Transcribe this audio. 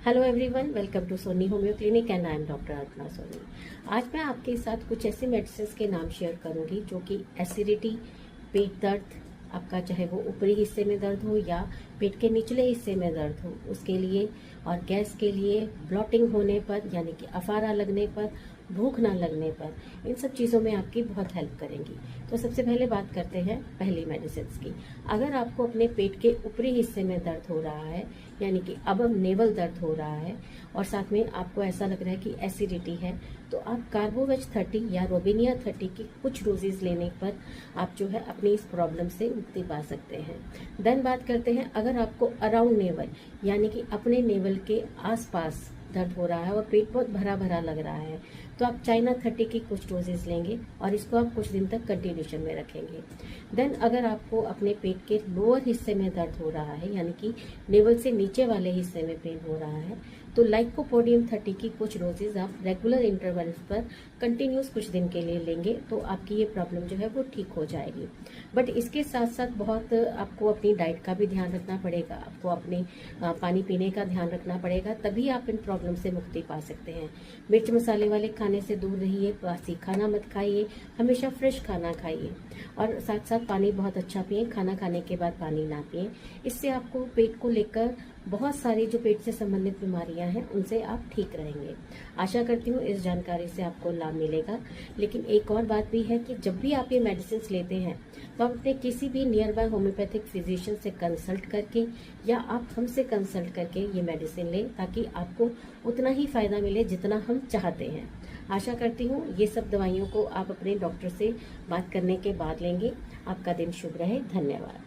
Hello everyone, welcome to Soni Homeo Clinic and I am doctor Arpana Soni. आज मैं आपके साथ कुछ ऐसे मेडिसिन के नाम शेयर करूंगी जो कि एसिडिटी, पेट दर्द, आपका चाहे वो ऊपरी हिस्से में दर्द हो या पेट के निचले हिस्से में दर्द हो उसके लिए, और गैस के लिए, ब्लॉटिंग होने पर यानी कि अफारा लगने पर, भूख ना लगने पर, इन सब चीज़ों में आपकी बहुत हेल्प करेंगी। तो सबसे पहले बात करते हैं पहली मेडिसिन की। अगर आपको अपने पेट के ऊपरी हिस्से में दर्द हो रहा है यानी कि अब नेवल दर्द हो रहा है और साथ में आपको ऐसा लग रहा है कि एसिडिटी है, तो आप कार्बोवेज 30 या रोबिनिया 30 की कुछ डोजेज लेने पर आप जो है अपनी इस प्रॉब्लम से मुक्ति पा सकते हैं। देन बात करते हैं, अगर आपको अराउंड नेवल यानी कि अपने नेवल के आसपास दर्द हो रहा है और पेट बहुत भरा भरा लग रहा है, तो आप चाइना 30 की कुछ डोजेज लेंगे और इसको आप कुछ दिन तक कंटिन्यूशन में रखेंगे। देन अगर आपको अपने पेट के लोअर हिस्से में दर्द हो रहा है यानी कि नेवल से नीचे वाले हिस्से में पेन हो रहा है, तो लाइकोपोडियम 30 की कुछ डोजेज आप रेगुलर इंटरवल्स पर कंटिन्यूस कुछ दिन के लिए लेंगे तो आपकी ये प्रॉब्लम जो है वो ठीक हो जाएगी। बट इसके साथ साथ बहुत आपको अपनी डाइट का भी ध्यान रखना पड़ेगा, आपको अपने पानी पीने का ध्यान रखना पड़ेगा, तभी आप इन प्रॉब्लम से मुक्ति पा सकते हैं। मिर्च मसाले वाले खाने से दूर रहिए, बासी खाना मत खाइए, हमेशा फ्रेश खाना खाइए और साथ साथ पानी बहुत अच्छा पिए, खाना खाने के बाद पानी ना पिए। इससे आपको पेट को लेकर बहुत सारी जो पेट से संबंधित बीमारियां हैं उनसे आप ठीक रहेंगे। आशा करती हूँ इस जानकारी से आपको लाभ मिलेगा। लेकिन एक और बात भी है कि जब भी आप ये मेडिसिन लेते हैं तो आप अपने किसी भी नियर बाय होम्योपैथिक फिजिशियन से कंसल्ट करके या आप हमसे कंसल्ट करके ये मेडिसिन लें ताकि आपको उतना ही फायदा मिले जितना हम चाहते हैं। आशा करती हूँ ये सब दवाइयों को आप अपने डॉक्टर से बात करने के बाद लेंगे। आपका दिन शुभ रहे। धन्यवाद।